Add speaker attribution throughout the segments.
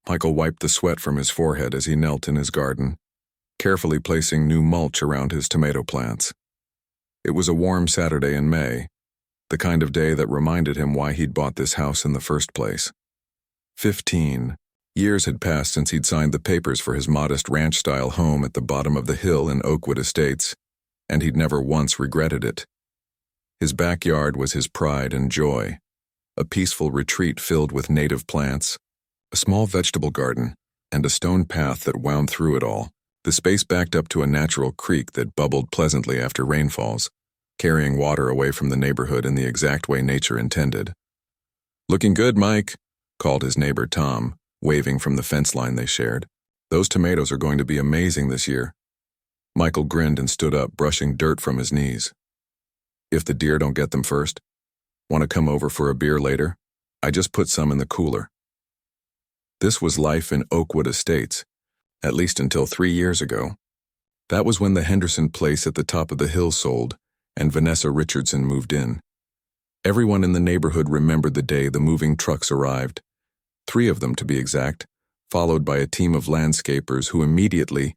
Speaker 1: Michael wiped the sweat from his forehead as he knelt in his garden, carefully placing new mulch around his tomato plants. It was a warm Saturday in May, the kind of day that reminded him why he'd bought this house in the first place. 15 years had passed since he'd signed the papers for his modest ranch-style home at the bottom of the hill in Oakwood Estates, and he'd never once regretted it. His backyard was his pride and joy, a peaceful retreat filled with native plants, a small vegetable garden, and a stone path that wound through it all. The space backed up to a natural creek that bubbled pleasantly after rainfalls, carrying water away from the neighborhood in the exact way nature intended. "Looking good, Mike," called his neighbor Tom, waving from the fence line they shared. "Those tomatoes are going to be amazing this year." Michael grinned and stood up, brushing dirt from his knees. "If the deer don't get them first, want to come over for a beer later? I just put some in the cooler." This was life in Oakwood Estates, at least until 3 years ago. That was when the Henderson place at the top of the hill sold, and Vanessa Richardson moved in. Everyone in the neighborhood remembered the day the moving trucks arrived, 3 of them to be exact, followed by a team of landscapers who immediately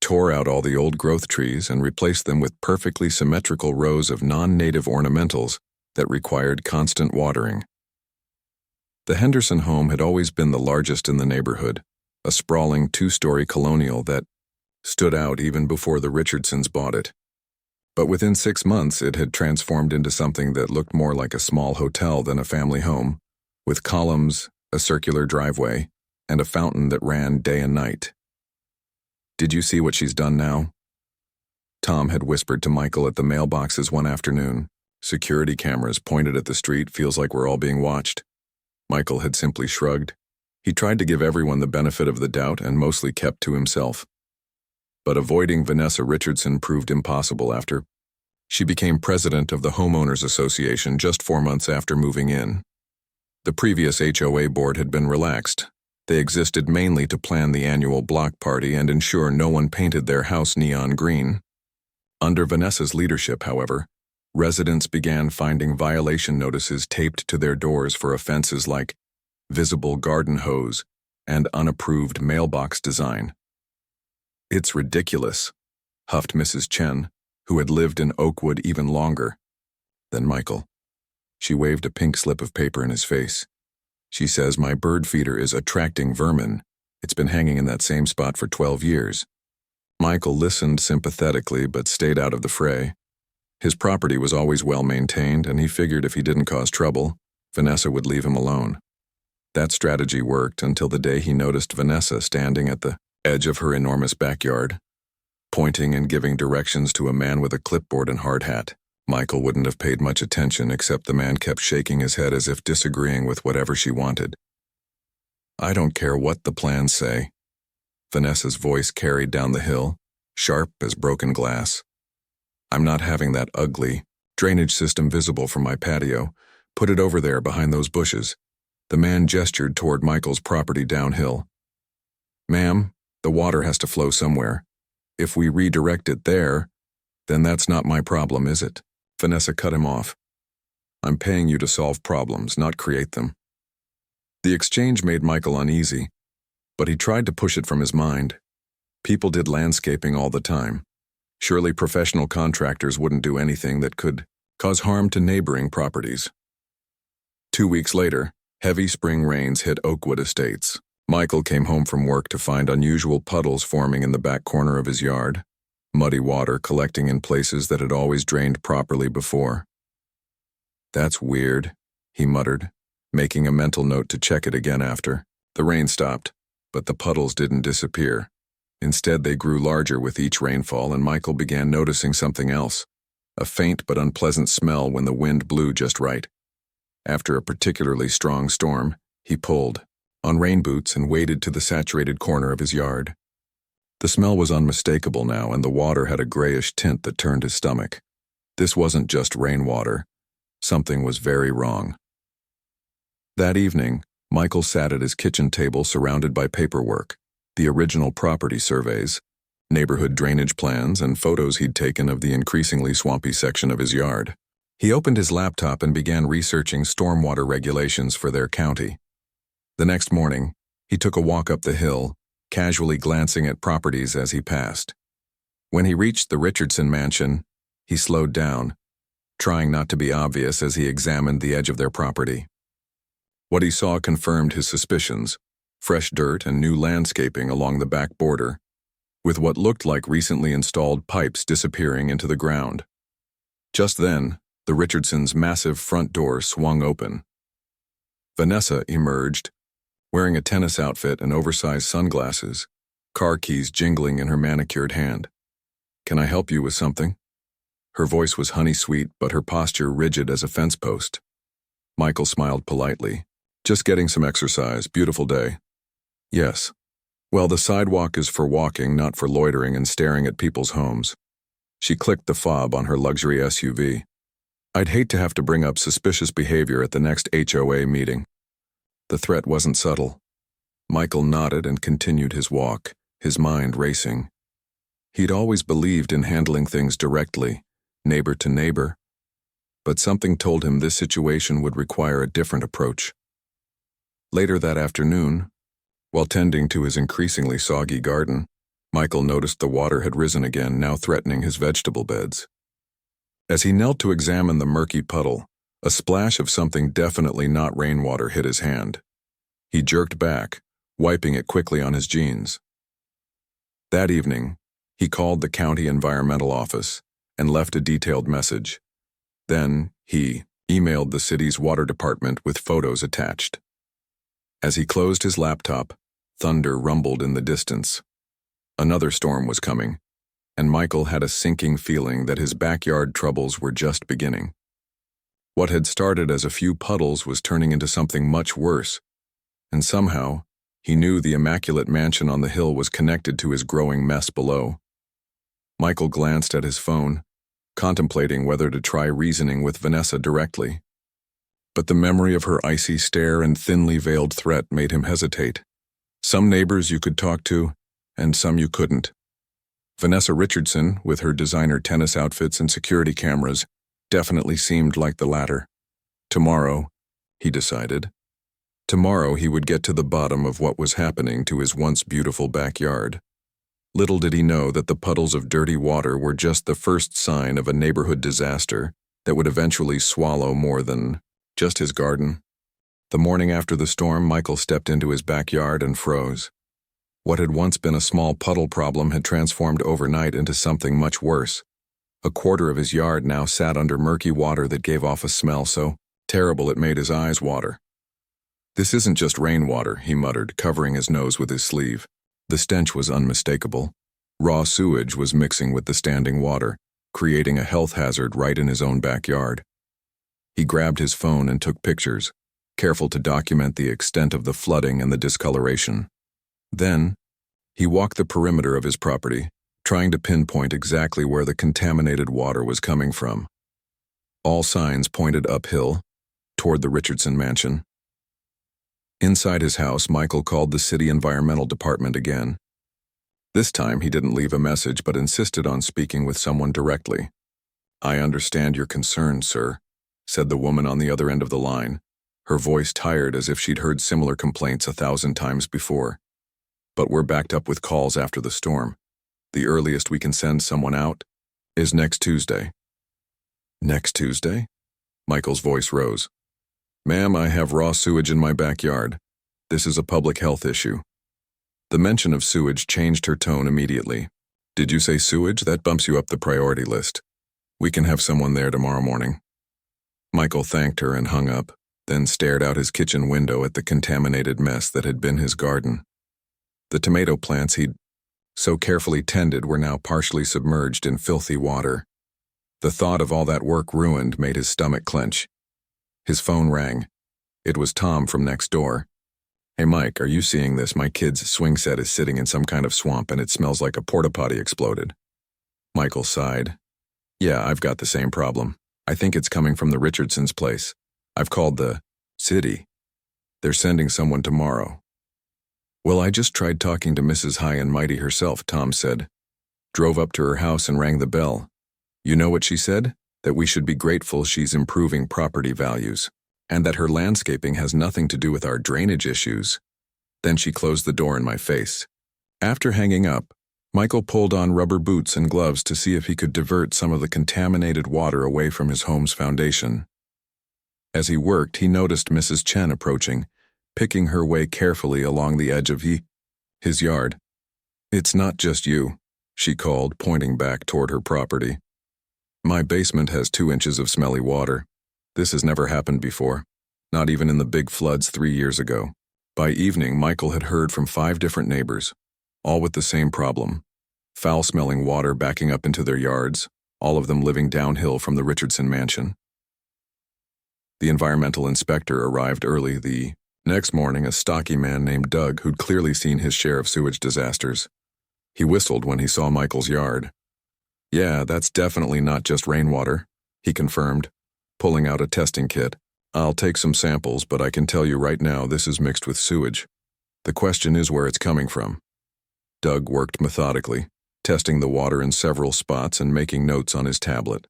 Speaker 1: tore out all the old growth trees and replaced them with perfectly symmetrical rows of non-native ornamentals that required constant watering. The Henderson home had always been the largest in the neighborhood, a sprawling 2-story colonial that stood out even before the Richardsons bought it. But within 6 months, it had transformed into something that looked more like a small hotel than a family home, with columns, a circular driveway, and a fountain that ran day and night. "Did you see what she's done now?" Tom had whispered to Michael at the mailboxes one afternoon. "Security cameras pointed at the street, feels like we're all being watched." Michael had simply shrugged. He tried to give everyone the benefit of the doubt and mostly kept to himself. But avoiding Vanessa Richardson proved impossible after she became president of the Homeowners Association just 4 months after moving in. The previous HOA board had been relaxed. They existed mainly to plan the annual block party and ensure no one painted their house neon green. Under Vanessa's leadership, however, residents began finding violation notices taped to their doors for offenses like visible garden hose and unapproved mailbox design. "It's ridiculous," huffed Mrs. Chen, who had lived in Oakwood even longer than Michael. She waved a pink slip of paper in his face. "She says my bird feeder is attracting vermin. It's been hanging in that same spot for 12 years. Michael listened sympathetically but stayed out of the fray. His property was always well maintained, and he figured if he didn't cause trouble, Vanessa would leave him alone. That strategy worked until the day he noticed Vanessa standing at the edge of her enormous backyard, pointing and giving directions to a man with a clipboard and hard hat. Michael wouldn't have paid much attention, except the man kept shaking his head as if disagreeing with whatever she wanted. "I don't care what the plans say." Vanessa's voice carried down the hill, sharp as broken glass. "I'm not having that ugly drainage system visible from my patio. Put it over there behind those bushes." The man gestured toward Michael's property downhill. "Ma'am, the water has to flow somewhere. If we redirect it there, then that's not my problem, is it?" Vanessa cut him off. "I'm paying you to solve problems, not create them." The exchange made Michael uneasy, but he tried to push it from his mind. People did landscaping all the time. Surely professional contractors wouldn't do anything that could cause harm to neighboring properties. 2 weeks later, heavy spring rains hit Oakwood Estates. Michael came home from work to find unusual puddles forming in the back corner of his yard, muddy water collecting in places that had always drained properly before. "That's weird," he muttered, making a mental note to check it again after. The rain stopped, but the puddles didn't disappear. Instead, they grew larger with each rainfall, and Michael began noticing something else, a faint but unpleasant smell when the wind blew just right. After a particularly strong storm, he pulled on rain boots and waded to the saturated corner of his yard. The smell was unmistakable now, and the water had a grayish tint that turned his stomach. This wasn't just rainwater. Something was very wrong. That evening, Michael sat at his kitchen table surrounded by paperwork, the original property surveys, neighborhood drainage plans, and photos he'd taken of the increasingly swampy section of his yard. He opened his laptop and began researching stormwater regulations for their county. The next morning, He took a walk up the hill, casually glancing at properties as he passed. When he reached the Richardson mansion, he slowed down, trying not to be obvious as he examined the edge of their property. What he saw confirmed his suspicions: fresh dirt and new landscaping along the back border, with what looked like recently installed pipes disappearing into the ground. Just then, the Richardsons' massive front door swung open. Vanessa emerged, wearing a tennis outfit and oversized sunglasses, car keys jingling in her manicured hand. "Can I help you with something?" Her voice was honey-sweet, but her posture rigid as a fence post. Michael smiled politely. "Just getting some exercise. Beautiful day." "Yes. Well, the sidewalk is for walking, not for loitering and staring at people's homes." She clicked the fob on her luxury SUV. "I'd hate to have to bring up suspicious behavior at the next HOA meeting." The threat wasn't subtle. Michael nodded and continued his walk, his mind racing. He'd always believed in handling things directly, neighbor to neighbor, but something told him this situation would require a different approach. Later that afternoon, while tending to his increasingly soggy garden, Michael noticed the water had risen again, now threatening his vegetable beds. As he knelt to examine the murky puddle, a splash of something definitely not rainwater hit his hand. He jerked back, wiping it quickly on his jeans. That evening, he called the county environmental office and left a detailed message. Then, he emailed the city's water department with photos attached. As he closed his laptop, thunder rumbled in the distance. Another storm was coming, and Michael had a sinking feeling that his backyard troubles were just beginning. What had started as a few puddles was turning into something much worse, and somehow, he knew the immaculate mansion on the hill was connected to his growing mess below. Michael glanced at his phone, contemplating whether to try reasoning with Vanessa directly. But the memory of her icy stare and thinly veiled threat made him hesitate. Some neighbors you could talk to, and some you couldn't. Vanessa Richardson, with her designer tennis outfits and security cameras, definitely seemed like the latter. Tomorrow, he decided. Tomorrow he would get to the bottom of what was happening to his once beautiful backyard. Little did he know that the puddles of dirty water were just the first sign of a neighborhood disaster that would eventually swallow more than just his garden. The morning after the storm, Michael stepped into his backyard and froze. What had once been a small puddle problem had transformed overnight into something much worse. A quarter of his yard now sat under murky water that gave off a smell so terrible it made his eyes water. "This isn't just rainwater," he muttered, covering his nose with his sleeve. The stench was unmistakable. Raw sewage was mixing with the standing water, creating a health hazard right in his own backyard. He grabbed his phone and took pictures, careful to document the extent of the flooding and the discoloration. Then, he walked the perimeter of his property, trying to pinpoint exactly where the contaminated water was coming from. All signs pointed uphill, toward the Richardson mansion. Inside his house, Michael called the city environmental department again. This time, he didn't leave a message but insisted on speaking with someone directly. "I understand your concerns, sir," said the woman on the other end of the line, her voice tired as if she'd heard similar complaints 1,000 times before. "But we're backed up with calls after the storm. The earliest we can send someone out is next Tuesday." "Next Tuesday?" Michael's voice rose. "Ma'am, I have raw sewage in my backyard. This is a public health issue." The mention of sewage changed her tone immediately. "Did you say sewage? That bumps you up the priority list. We can have someone there tomorrow morning." Michael thanked her and hung up, then stared out his kitchen window at the contaminated mess that had been his garden. The tomato plants he'd so carefully tended were now partially submerged in filthy water. The thought of all that work ruined made his stomach clench. His phone rang. It was Tom from next door. "Hey Mike, are you seeing this? My kid's swing set is sitting in some kind of swamp and it smells like a porta potty exploded." Michael sighed. "Yeah, I've got the same problem. I think it's coming from the Richardsons' place. I've called the city. They're sending someone tomorrow." "Well, I just tried talking to Mrs. High and Mighty herself," Tom said. "Drove up to her house and rang the bell. You know what she said? That we should be grateful she's improving property values, and that her landscaping has nothing to do with our drainage issues." Then she closed the door in my face. After hanging up, Michael pulled on rubber boots and gloves to see if he could divert some of the contaminated water away from his home's foundation. As he worked, he noticed Mrs. Chen approaching, picking her way carefully along the edge of his yard. "It's not just you," she called, pointing back toward her property. "My basement has 2 inches of smelly water. This has never happened before, not even in the big floods 3 years ago." By evening, Michael had heard from 5 different neighbors, all with the same problem: foul-smelling water backing up into their yards, all of them living downhill from the Richardson mansion. The environmental inspector arrived early the next morning, a stocky man named Doug who'd clearly seen his share of sewage disasters. He whistled when he saw Michael's yard. "Yeah, that's definitely not just rainwater," he confirmed, pulling out a testing kit. "I'll take some samples, but I can tell you right now this is mixed with sewage. The question is where it's coming from." Doug worked methodically, testing the water in several spots and making notes on his tablet.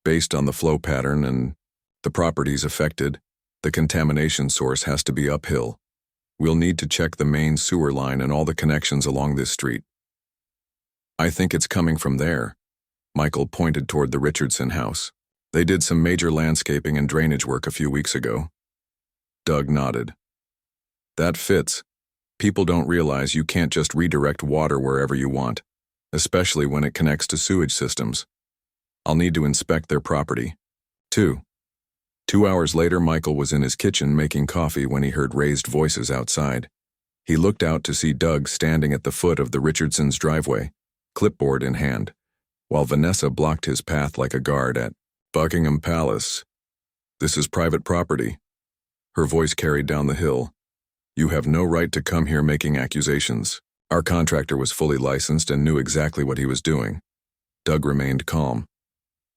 Speaker 1: "Based on the flow pattern and the properties affected, the contamination source has to be uphill. We'll need to check the main sewer line and all the connections along this street." "I think it's coming from there." Michael pointed toward the Richardson house. "They did some major landscaping and drainage work a few weeks ago." Doug nodded. "That fits. People don't realize you can't just redirect water wherever you want, especially when it connects to sewage systems. I'll need to inspect their property." 2 hours later, Michael was in his kitchen making coffee when he heard raised voices outside. He looked out to see Doug standing at the foot of the Richardsons' driveway, clipboard in hand, while Vanessa blocked his path like a guard at Buckingham Palace. "This is private property." Her voice carried down the hill. "You have no right to come here making accusations." Our contractor was fully licensed and knew exactly what he was doing. Doug remained calm.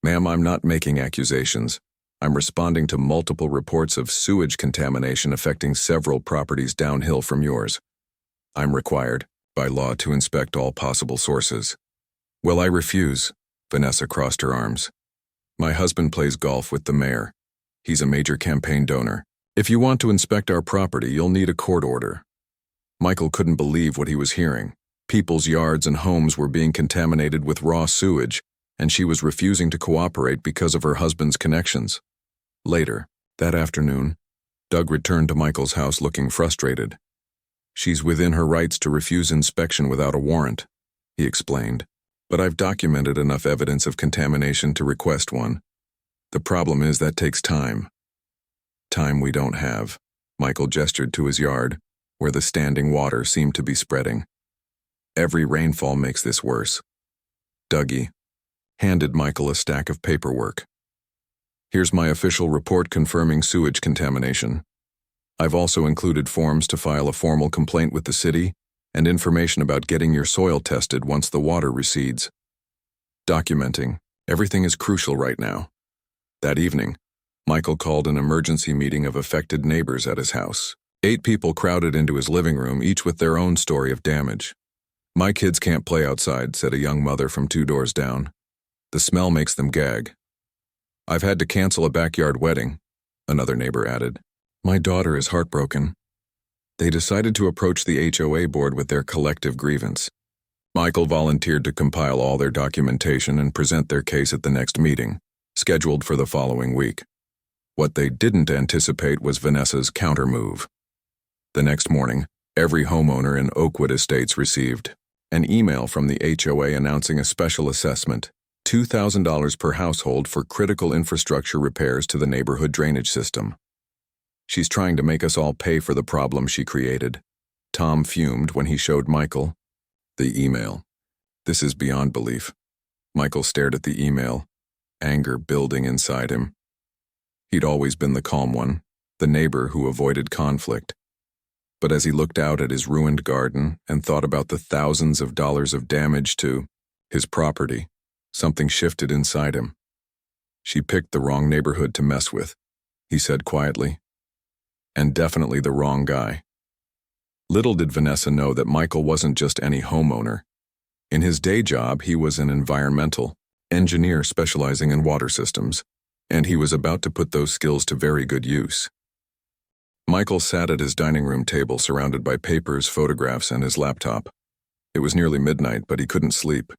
Speaker 1: "Ma'am, I'm not making accusations. I'm responding to multiple reports of sewage contamination affecting several properties downhill from yours. I'm required, by law, to inspect all possible sources." "Well, I refuse." Vanessa crossed her arms. "My husband plays golf with the mayor. He's a major campaign donor. If you want to inspect our property, you'll need a court order." Michael couldn't believe what he was hearing. People's yards and homes were being contaminated with raw sewage, and she was refusing to cooperate because of her husband's connections. Later, that afternoon, Doug returned to Michael's house looking frustrated. "She's within her rights to refuse inspection without a warrant," he explained, "but I've documented enough evidence of contamination to request one. The problem is that takes time." "Time we don't have." Michael gestured to his yard, where the standing water seemed to be spreading. "Every rainfall makes this worse." Dougie handed Michael a stack of paperwork. "Here's my official report confirming sewage contamination. I've also included forms to file a formal complaint with the city and information about getting your soil tested once the water recedes. Documenting. Everything is crucial right now." That evening, Michael called an emergency meeting of affected neighbors at his house. 8 people crowded into his living room, each with their own story of damage. "My kids can't play outside," said a young mother from 2 doors down. "The smell makes them gag." "I've had to cancel a backyard wedding," another neighbor added. "My daughter is heartbroken." They decided to approach the HOA board with their collective grievance. Michael volunteered to compile all their documentation and present their case at the next meeting, scheduled for the following week. What they didn't anticipate was Vanessa's countermove. The next morning, every homeowner in Oakwood Estates received an email from the HOA announcing a special assessment, $2,000 per household for critical infrastructure repairs to the neighborhood drainage system. "She's trying to make us all pay for the problem she created," Tom fumed when he showed Michael the email. "This is beyond belief." Michael stared at the email, anger building inside him. He'd always been the calm one, the neighbor who avoided conflict. But as he looked out at his ruined garden and thought about the thousands of dollars of damage to his property, something shifted inside him. "She picked the wrong neighborhood to mess with," he said quietly. "And definitely the wrong guy." Little did Vanessa know that Michael wasn't just any homeowner. In his day job, he was an environmental engineer specializing in water systems, and he was about to put those skills to very good use. Michael sat at his dining room table surrounded by papers, photographs, and his laptop. It was nearly midnight, but he couldn't sleep.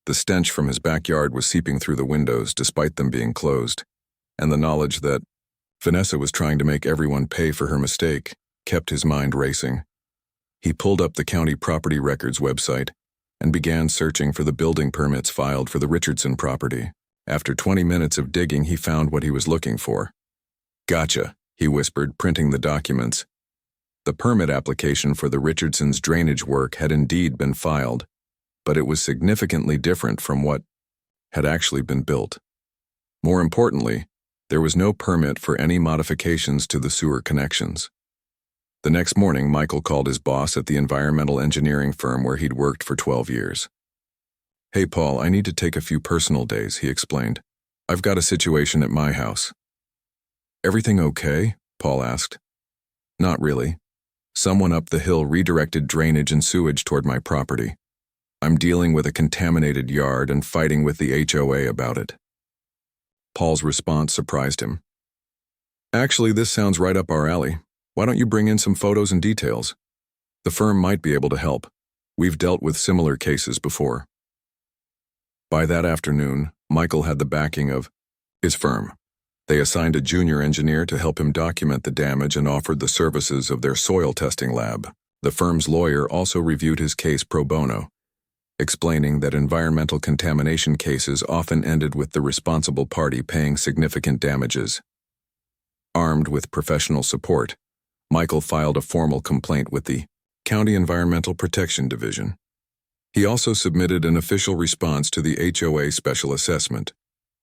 Speaker 1: The stench from his backyard was seeping through the windows despite them being closed, and the knowledge that Vanessa was trying to make everyone pay for her mistake kept his mind racing. He pulled up the county property records website and began searching for the building permits filed for the Richardson property. After 20 minutes of digging, he found what he was looking for. "Gotcha," he whispered, printing the documents. The permit application for the Richardsons' drainage work had indeed been filed, but it was significantly different from what had actually been built. More importantly, there was no permit for any modifications to the sewer connections. The next morning, Michael called his boss at the environmental engineering firm where he'd worked for 12 years. "Hey, Paul, I need to take a few personal days," he explained. "I've got a situation at my house." "Everything okay?" Paul asked. "Not really. Someone up the hill redirected drainage and sewage toward my property. I'm dealing with a contaminated yard and fighting with the HOA about it." Paul's response surprised him. "Actually, this sounds right up our alley. Why don't you bring in some photos and details? The firm might be able to help. We've dealt with similar cases before." By that afternoon, Michael had the backing of his firm. They assigned a junior engineer to help him document the damage and offered the services of their soil testing lab. The firm's lawyer also reviewed his case pro bono, explaining that environmental contamination cases often ended with the responsible party paying significant damages. Armed with professional support, Michael filed a formal complaint with the County Environmental Protection Division. He also submitted an official response to the HOA special assessment,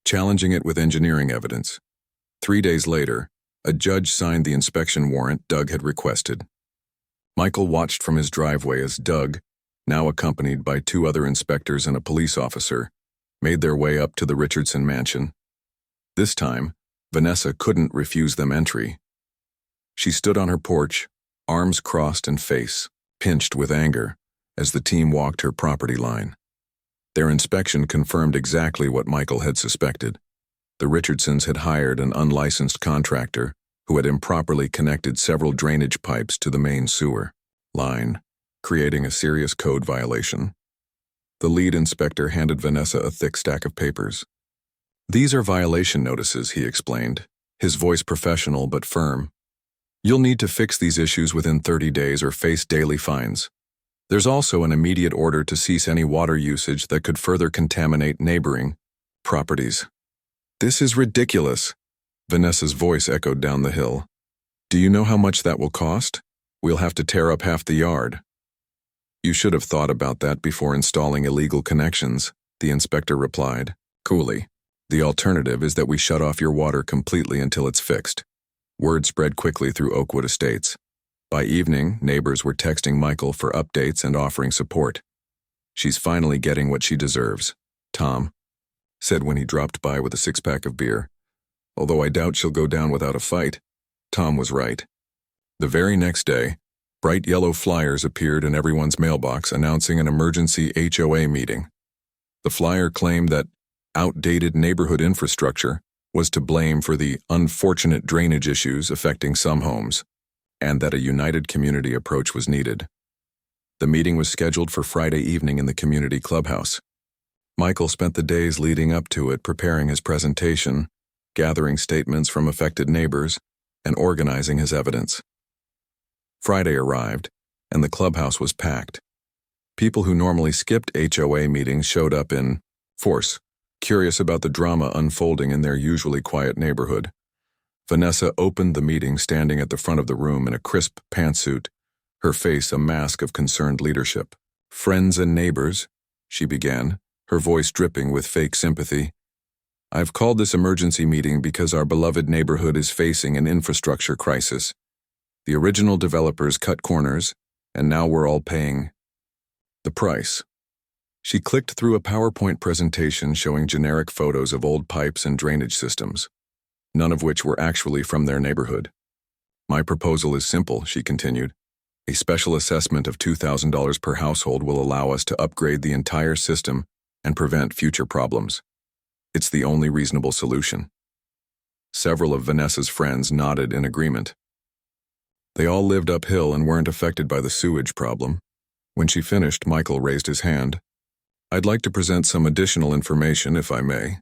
Speaker 1: challenging it with engineering evidence. 3 days later, a judge signed the inspection warrant Doug had requested. Michael watched from his driveway as Doug, now accompanied by 2 other inspectors and a police officer, made their way up to the Richardson mansion. This time, Vanessa couldn't refuse them entry. She stood on her porch, arms crossed and face pinched with anger, as the team walked her property line. Their inspection confirmed exactly what Michael had suspected. The Richardsons had hired an unlicensed contractor who had improperly connected several drainage pipes to the main sewer line, creating a serious code violation. The lead inspector handed Vanessa a thick stack of papers. "These are violation notices," he explained, his voice professional but firm. "You'll need to fix these issues within 30 days or face daily fines. There's also an immediate order to cease any water usage that could further contaminate neighboring properties." "This is ridiculous," Vanessa's voice echoed down the hill. "Do you know how much that will cost? We'll have to tear up half the yard." "You should have thought about that before installing illegal connections," the inspector replied, coolly. "The alternative is that we shut off your water completely until it's fixed." Word spread quickly through Oakwood Estates. By evening, neighbors were texting Michael for updates and offering support. "She's finally getting what she deserves," Tom said when he dropped by with a 6-pack of beer. "Although I doubt she'll go down without a fight." Tom was right. The very next day, bright yellow flyers appeared in everyone's mailbox announcing an emergency HOA meeting. The flyer claimed that outdated neighborhood infrastructure was to blame for the unfortunate drainage issues affecting some homes, and that a united community approach was needed. The meeting was scheduled for Friday evening in the community clubhouse. Michael spent the days leading up to it preparing his presentation, gathering statements from affected neighbors, and organizing his evidence. Friday arrived, and the clubhouse was packed. People who normally skipped HOA meetings showed up in force, curious about the drama unfolding in their usually quiet neighborhood. Vanessa opened the meeting standing at the front of the room in a crisp pantsuit, her face a mask of concerned leadership. "Friends and neighbors," she began, her voice dripping with fake sympathy. "I've called this emergency meeting because our beloved neighborhood is facing an infrastructure crisis. The original developers cut corners, and now we're all paying the price." She clicked through a PowerPoint presentation showing generic photos of old pipes and drainage systems, none of which were actually from their neighborhood. "My proposal is simple," she continued. "A special assessment of $2,000 per household will allow us to upgrade the entire system and prevent future problems. It's the only reasonable solution." Several of Vanessa's friends nodded in agreement. They all lived uphill and weren't affected by the sewage problem. When she finished, Michael raised his hand. "I'd like to present some additional information, if I may."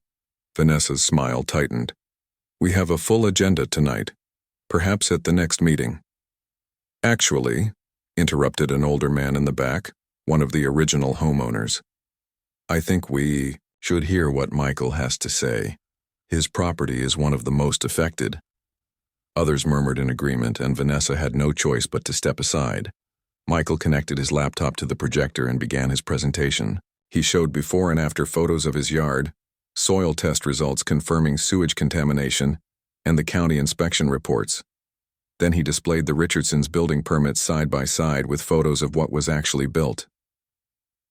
Speaker 1: Vanessa's smile tightened. "We have a full agenda tonight, perhaps at the next meeting." "Actually," interrupted an older man in the back, one of the original homeowners, "I think we should hear what Michael has to say. His property is one of the most affected." Others murmured in agreement, and Vanessa had no choice but to step aside. Michael connected his laptop to the projector and began his presentation. He showed before and after photos of his yard, soil test results confirming sewage contamination, and the county inspection reports. Then he displayed the Richardsons' building permits side by side with photos of what was actually built.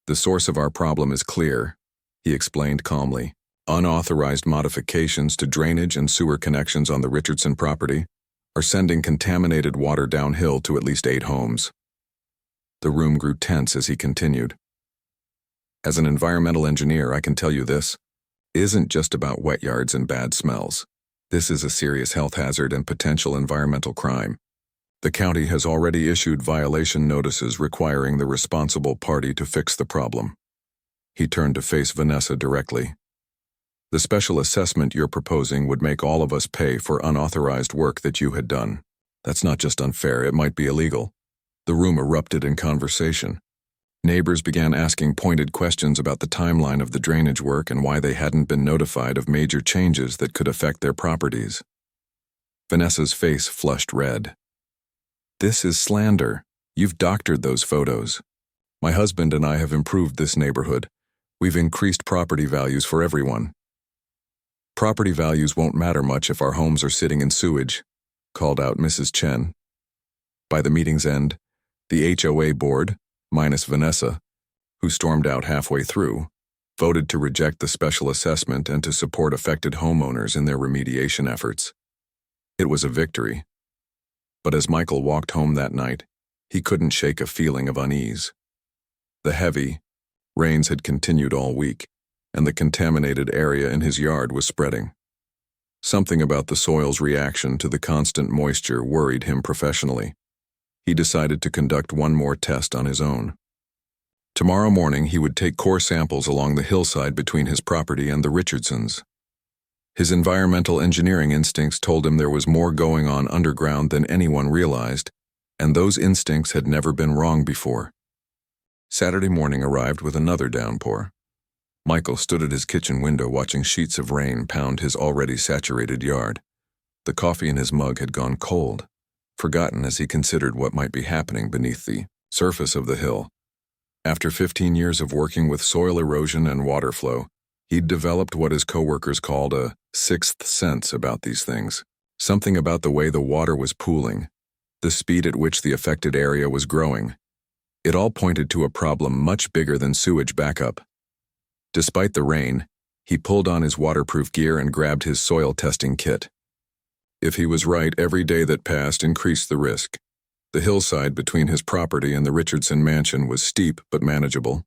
Speaker 1: "The source of our problem is clear," he explained calmly. "Unauthorized modifications to drainage and sewer connections on the Richardson property are sending contaminated water downhill to at least 8 homes." The room grew tense as he continued. "As an environmental engineer, I can tell you this isn't just about wet yards and bad smells. This is a serious health hazard and potential environmental crime. The county has already issued violation notices requiring the responsible party to fix the problem." He turned to face Vanessa directly. "The special assessment you're proposing would make all of us pay for unauthorized work that you had done. That's not just unfair, it might be illegal." The room erupted in conversation. Neighbors began asking pointed questions about the timeline of the drainage work and why they hadn't been notified of major changes that could affect their properties. Vanessa's face flushed red. "This is slander. You've doctored those photos. My husband and I have improved this neighborhood. We've increased property values for everyone." "Property values won't matter much if our homes are sitting in sewage," called out Mrs. Chen. By the meeting's end, the HOA board, minus Vanessa, who stormed out halfway through, voted to reject the special assessment and to support affected homeowners in their remediation efforts. It was a victory. But as Michael walked home that night, he couldn't shake a feeling of unease. The heavy rains had continued all week, and the contaminated area in his yard was spreading. Something about the soil's reaction to the constant moisture worried him professionally. He decided to conduct one more test on his own. Tomorrow morning he would take core samples along the hillside between his property and the Richardsons. His environmental engineering instincts told him there was more going on underground than anyone realized, and those instincts had never been wrong before. Saturday morning arrived with another downpour. Michael stood at his kitchen window watching sheets of rain pound his already saturated yard. The coffee in his mug had gone cold, forgotten as he considered what might be happening beneath the surface of the hill. After 15 years of working with soil erosion and water flow, he'd developed what his coworkers called a sixth sense about these things. Something about the way the water was pooling, the speed at which the affected area was growing. It all pointed to a problem much bigger than sewage backup. Despite the rain, he pulled on his waterproof gear and grabbed his soil testing kit. If he was right, every day that passed increased the risk. The hillside between his property and the Richardson mansion was steep but manageable.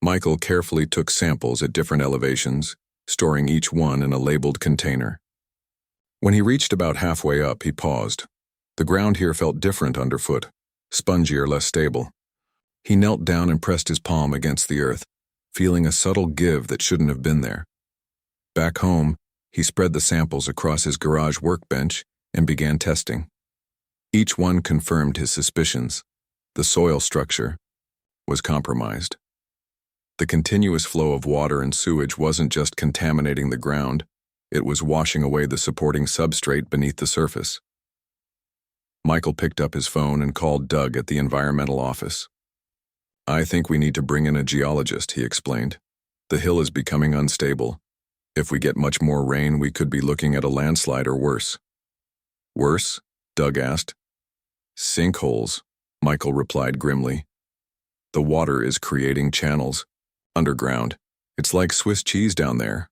Speaker 1: Michael carefully took samples at different elevations, storing each one in a labeled container. When he reached about halfway up, he paused. The ground here felt different underfoot, spongier, less stable. He knelt down and pressed his palm against the earth, feeling a subtle give that shouldn't have been there. Back home, he spread the samples across his garage workbench and began testing. Each one confirmed his suspicions. The soil structure was compromised. The continuous flow of water and sewage wasn't just contaminating the ground, it was washing away the supporting substrate beneath the surface. Michael picked up his phone and called Doug at the environmental office. "I think we need to bring in a geologist," he explained. "The hill is becoming unstable. If we get much more rain, we could be looking at a landslide or worse." "Worse?" Doug asked. "Sinkholes," Michael replied grimly. "The water is creating channels. Underground. It's like Swiss cheese down there."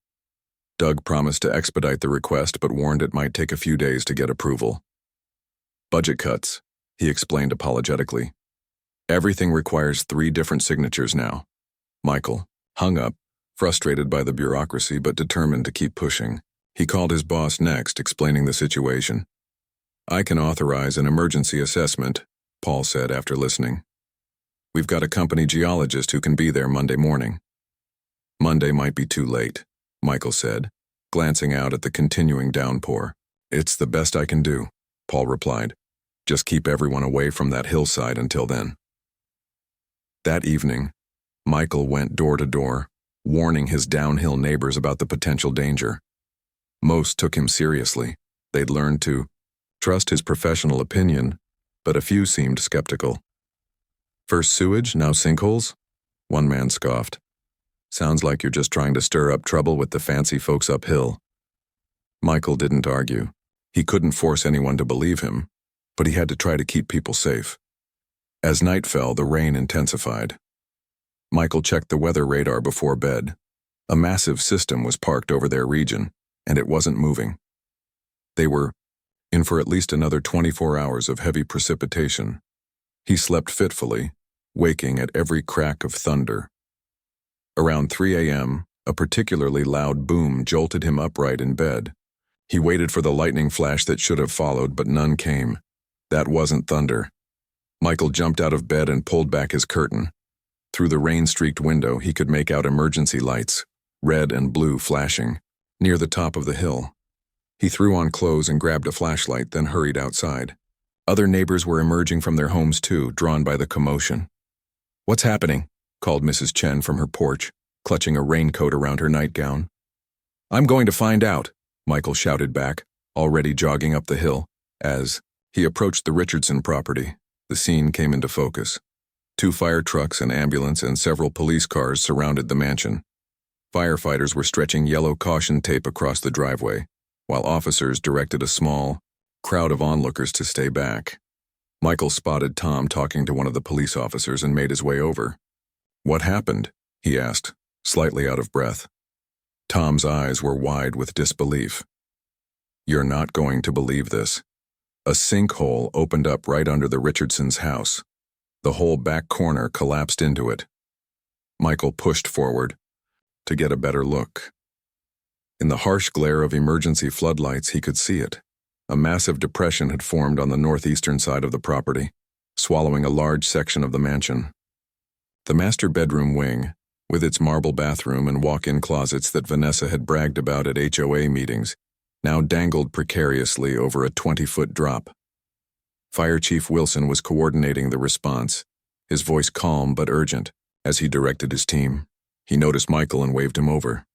Speaker 1: Doug promised to expedite the request but warned it might take a few days to get approval. "Budget cuts," he explained apologetically. "Everything requires 3 different signatures now." Michael hung up, frustrated by the bureaucracy but determined to keep pushing. He called his boss next, explaining the situation. I can authorize an emergency assessment, Paul said after listening. We've got a company geologist who can be there Monday morning. Monday might be too late, Michael said, glancing out at the continuing downpour. It's the best I can do, Paul replied. Just keep everyone away from that hillside until then. That evening, Michael went door to door, warning his downhill neighbors about the potential danger. Most took him seriously. They'd learned to trust his professional opinion, but a few seemed skeptical. First sewage, now sinkholes? One man scoffed. Sounds like you're just trying to stir up trouble with the fancy folks uphill. Michael didn't argue. He couldn't force anyone to believe him, but he had to try to keep people safe. As night fell, the rain intensified. Michael checked the weather radar before bed. A massive system was parked over their region, and it wasn't moving. They were in for at least another 24 hours of heavy precipitation. He slept fitfully, waking at every crack of thunder. Around 3 a.m., a particularly loud boom jolted him upright in bed. He waited for the lightning flash that should have followed, but none came. That wasn't thunder. Michael jumped out of bed and pulled back his curtain. Through the rain-streaked window, he could make out emergency lights, red and blue flashing, near the top of the hill. He threw on clothes and grabbed a flashlight, then hurried outside. Other neighbors were emerging from their homes too, drawn by the commotion. "What's happening?" called Mrs. Chen from her porch, clutching a raincoat around her nightgown. "I'm going to find out," Michael shouted back, already jogging up the hill. As he approached the Richardson property, the scene came into focus. 2 fire trucks, an ambulance, and several police cars surrounded the mansion. Firefighters were stretching yellow caution tape across the driveway, while officers directed a small crowd of onlookers to stay back. Michael spotted Tom talking to one of the police officers and made his way over. "What happened?" he asked, slightly out of breath. Tom's eyes were wide with disbelief. "You're not going to believe this. A sinkhole opened up right under the Richardsons' house. The whole back corner collapsed into it." Michael pushed forward to get a better look. In the harsh glare of emergency floodlights, he could see it. A massive depression had formed on the northeastern side of the property, swallowing a large section of the mansion. The master bedroom wing, with its marble bathroom and walk-in closets that Vanessa had bragged about at HOA meetings, now dangled precariously over a 20-foot drop. Fire Chief Wilson was coordinating the response, his voice calm but urgent, as he directed his team. He noticed Michael and waved him over.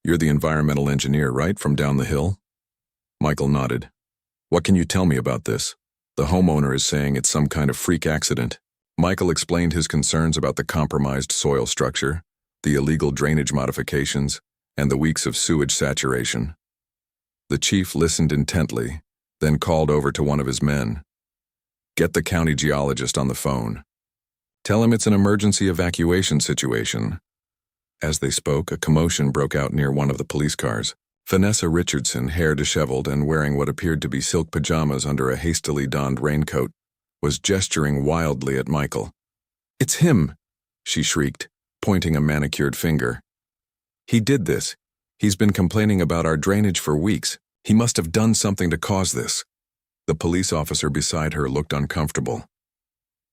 Speaker 1: "You're the environmental engineer, right, from down the hill?" Michael nodded. "What can you tell me about this? The homeowner is saying it's some kind of freak accident." Michael explained his concerns about the compromised soil structure, the illegal drainage modifications, and the weeks of sewage saturation. The chief listened intently, then called over to one of his men. "Get the county geologist on the phone. Tell him it's an emergency evacuation situation." As they spoke, a commotion broke out near one of the police cars. Vanessa Richardson, hair disheveled and wearing what appeared to be silk pajamas under a hastily donned raincoat, was gesturing wildly at Michael. "It's him!" she shrieked, pointing a manicured finger. "He did this. He's been complaining about our drainage for weeks. He must have done something to cause this." The police officer beside her looked uncomfortable.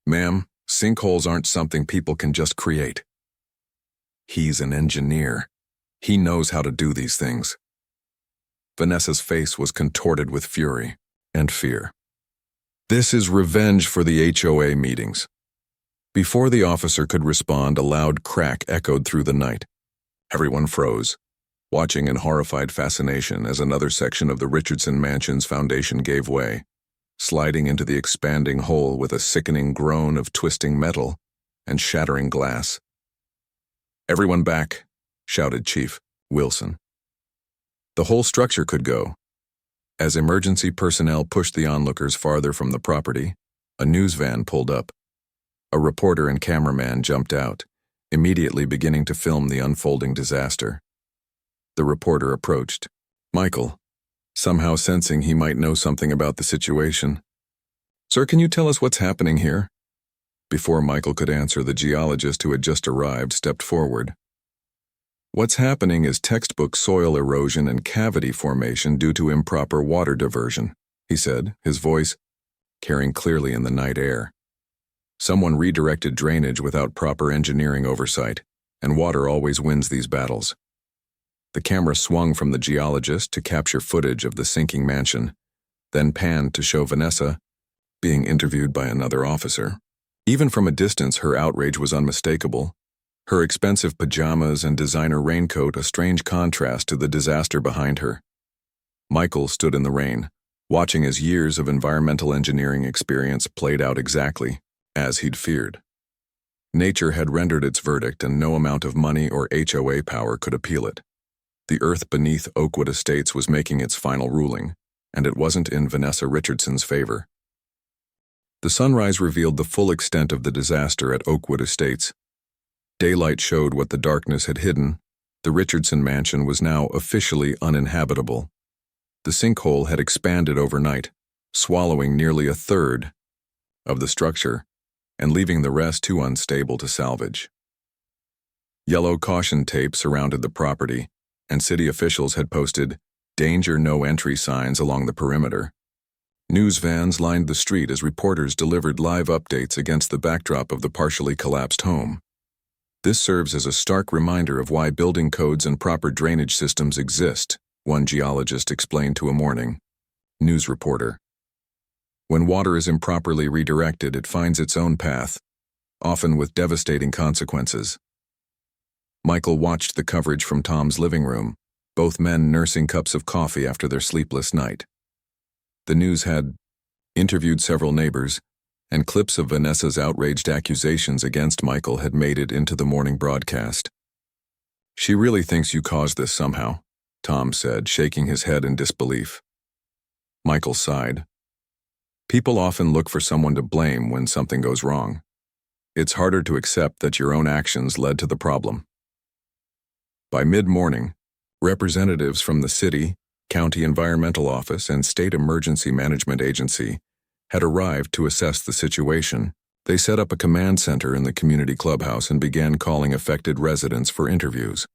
Speaker 1: "Ma'am, sinkholes aren't something people can just create. He's an engineer. He knows how to do these things." Vanessa's face was contorted with fury and fear. "This is revenge for the HOA meetings." Before the officer could respond, a loud crack echoed through the night. Everyone froze, watching in horrified fascination as another section of the Richardson mansion's foundation gave way, sliding into the expanding hole with a sickening groan of twisting metal and shattering glass. "Everyone back," shouted Chief Wilson. The whole structure could go. As emergency personnel pushed the onlookers farther from the property, a news van pulled up. A reporter and cameraman jumped out, immediately beginning to film the unfolding disaster. The reporter approached Michael, somehow sensing he might know something about the situation. "Sir, can you tell us what's happening here?" Before Michael could answer, the geologist who had just arrived stepped forward. "What's happening is textbook soil erosion and cavity formation due to improper water diversion. he said, his voice carrying clearly in the night air. Someone redirected drainage without proper engineering oversight, and water always wins these battles. The camera swung from the geologist to capture footage of the sinking mansion, then panned to show Vanessa being interviewed by another officer. Even from a distance, her outrage was unmistakable. Her expensive pajamas and designer raincoat a strange contrast to the disaster behind her. Michael stood in the rain, watching as years of environmental engineering experience played out exactly as he'd feared. Nature had rendered its verdict, and no amount of money or HOA power could appeal it. The earth beneath Oakwood Estates was making its final ruling, and it wasn't in Vanessa Richardson's favor. The sunrise revealed the full extent of the disaster at Oakwood Estates. Daylight showed what the darkness had hidden. The Richardson mansion was now officially uninhabitable. The sinkhole had expanded overnight, swallowing nearly a third of the structure and leaving the rest too unstable to salvage. Yellow caution tape surrounded the property, and city officials had posted "Danger No Entry" signs along the perimeter. News vans lined the street as reporters delivered live updates against the backdrop of the partially collapsed home. This serves as a stark reminder of why building codes and proper drainage systems exist, one geologist explained to a morning news reporter. When water is improperly redirected, it finds its own path, often with devastating consequences. Michael watched the coverage from Tom's living room, both men nursing cups of coffee after their sleepless night. The news had interviewed several neighbors, and clips of Vanessa's outraged accusations against Michael had made it into the morning broadcast. "She really thinks you caused this somehow," Tom said, shaking his head in disbelief. Michael sighed. "People often look for someone to blame when something goes wrong. It's harder to accept that your own actions led to the problem." By mid-morning, representatives from the city, county environmental office, and state emergency management agency had arrived to assess the situation. They set up a command center in the community clubhouse and began calling affected residents for interviews.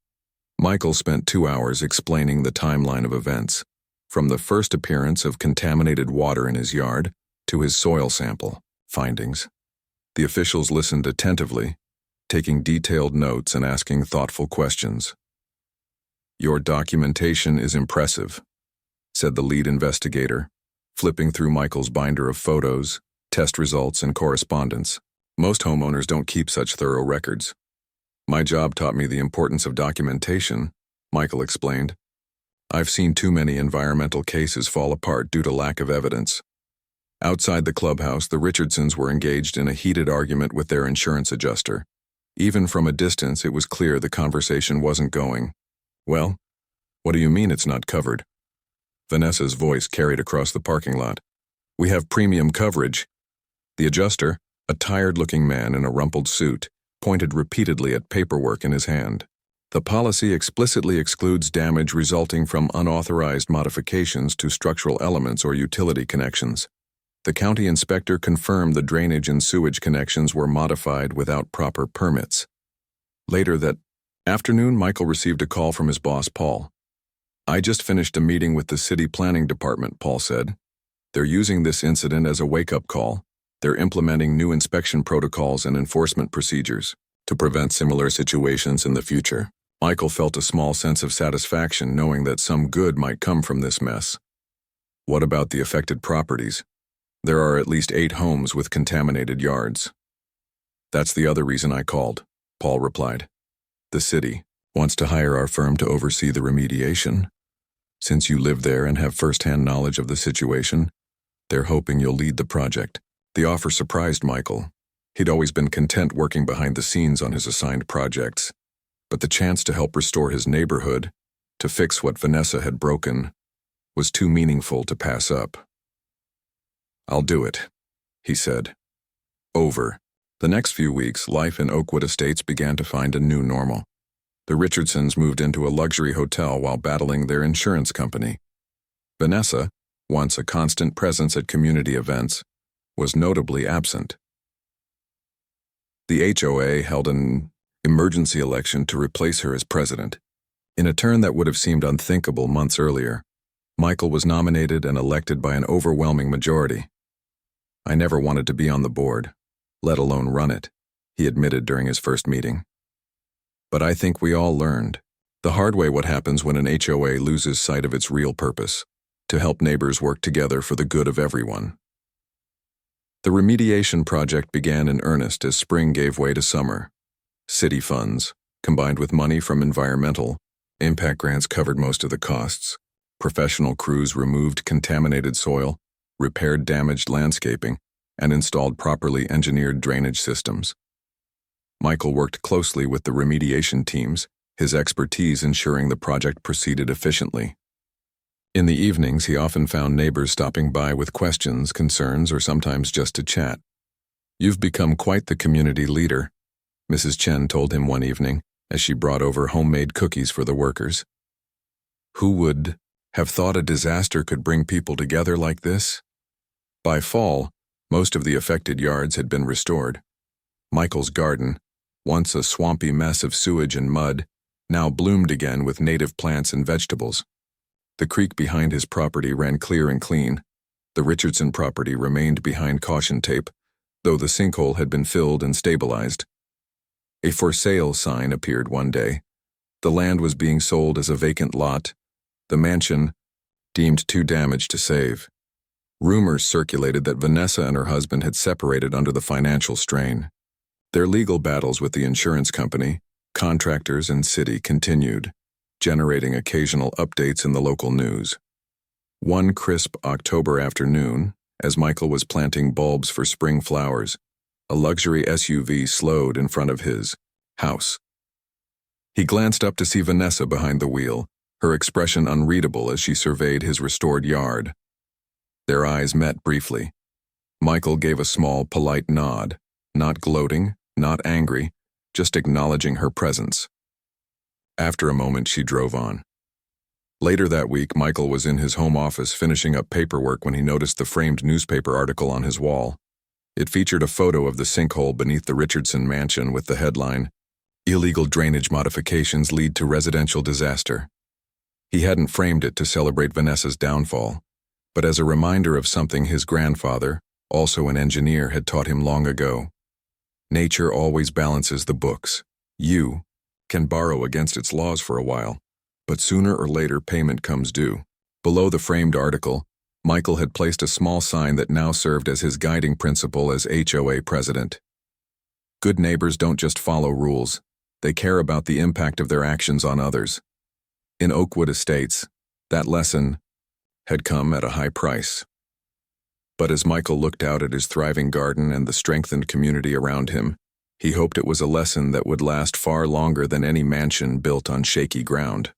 Speaker 1: Michael spent 2 hours explaining the timeline of events, from the first appearance of contaminated water in his yard to his soil sample findings. The officials listened attentively, taking detailed notes and asking thoughtful questions. "Your documentation is impressive," said the lead investigator, flipping through Michael's binder of photos, test results, and correspondence. "Most homeowners don't keep such thorough records. My job taught me the importance of documentation," Michael explained. "I've seen too many environmental cases fall apart due to lack of evidence." Outside the clubhouse, the Richardsons were engaged in a heated argument with their insurance adjuster. Even from a distance, it was clear the conversation wasn't going well. "What do you mean it's not covered?" Vanessa's voice carried across the parking lot. "We have premium coverage." The adjuster, a tired-looking man in a rumpled suit, pointed repeatedly at paperwork in his hand. "The policy explicitly excludes damage resulting from unauthorized modifications to structural elements or utility connections. The county inspector confirmed the drainage and sewage connections were modified without proper permits." Later that afternoon, Michael received a call from his boss, Paul. "I just finished a meeting with the city planning department," Paul said. "They're using this incident as a wake-up call. They're implementing new inspection protocols and enforcement procedures to prevent similar situations in the future." Michael felt a small sense of satisfaction knowing that some good might come from this mess. "What about the affected properties? There are at least 8 homes with contaminated yards." "That's the other reason I called," Paul replied. "The city wants to hire our firm to oversee the remediation. Since you live there and have first-hand knowledge of the situation, they're hoping you'll lead the project." The offer surprised Michael. He'd always been content working behind the scenes on his assigned projects, but the chance to help restore his neighborhood, to fix what Vanessa had broken, was too meaningful to pass up. "I'll do it," he said. Over the next few weeks, life in Oakwood Estates began to find a new normal. The Richardsons moved into a luxury hotel while battling their insurance company. Vanessa, once a constant presence at community events, was notably absent. The HOA held an emergency election to replace her as president, in a turn that would have seemed unthinkable months earlier. Michael was nominated and elected by an overwhelming majority. "I never wanted to be on the board, let alone run it," he admitted during his first meeting. "But I think we all learned the hard way what happens when an HOA loses sight of its real purpose, to help neighbors work together for the good of everyone." The remediation project began in earnest as spring gave way to summer. City funds, combined with money from environmental impact grants, covered most of the costs. Professional crews removed contaminated soil, repaired damaged landscaping, and installed properly engineered drainage systems. Michael worked closely with the remediation teams, his expertise ensuring the project proceeded efficiently. In the evenings, he often found neighbors stopping by with questions, concerns, or sometimes just to chat. "You've become quite the community leader," Mrs. Chen told him one evening as she brought over homemade cookies for the workers. "Who would have thought a disaster could bring people together like this?" By fall, most of the affected yards had been restored. Michael's garden, once a swampy mess of sewage and mud, now bloomed again with native plants and vegetables. The creek behind his property ran clear and clean. The Richardson property remained behind caution tape, though the sinkhole had been filled and stabilized. A "for sale" sign appeared one day. The land was being sold as a vacant lot, the mansion deemed too damaged to save. Rumors circulated that Vanessa and her husband had separated under the financial strain. Their legal battles with the insurance company, contractors, and city continued, generating occasional updates in the local news. One crisp October afternoon, as Michael was planting bulbs for spring flowers, a luxury SUV slowed in front of his house. He glanced up to see Vanessa behind the wheel, her expression unreadable as she surveyed his restored yard. Their eyes met briefly. Michael gave a small, polite nod, not gloating, not angry, just acknowledging her presence. After a moment, she drove on. Later that week, Michael was in his home office finishing up paperwork when he noticed the framed newspaper article on his wall. It featured a photo of the sinkhole beneath the Richardson mansion with the headline, "Illegal drainage modifications lead to residential disaster." He hadn't framed it to celebrate Vanessa's downfall, but as a reminder of something his grandfather, also an engineer, had taught him long ago. Nature always balances the books. You can borrow against its laws for a while, but sooner or later payment comes due. Below the framed article, Michael had placed a small sign that now served as his guiding principle as HOA president. Good neighbors don't just follow rules, they care about the impact of their actions on others. In Oakwood Estates, that lesson had come at a high price. But as Michael looked out at his thriving garden and the strengthened community around him, he hoped it was a lesson that would last far longer than any mansion built on shaky ground.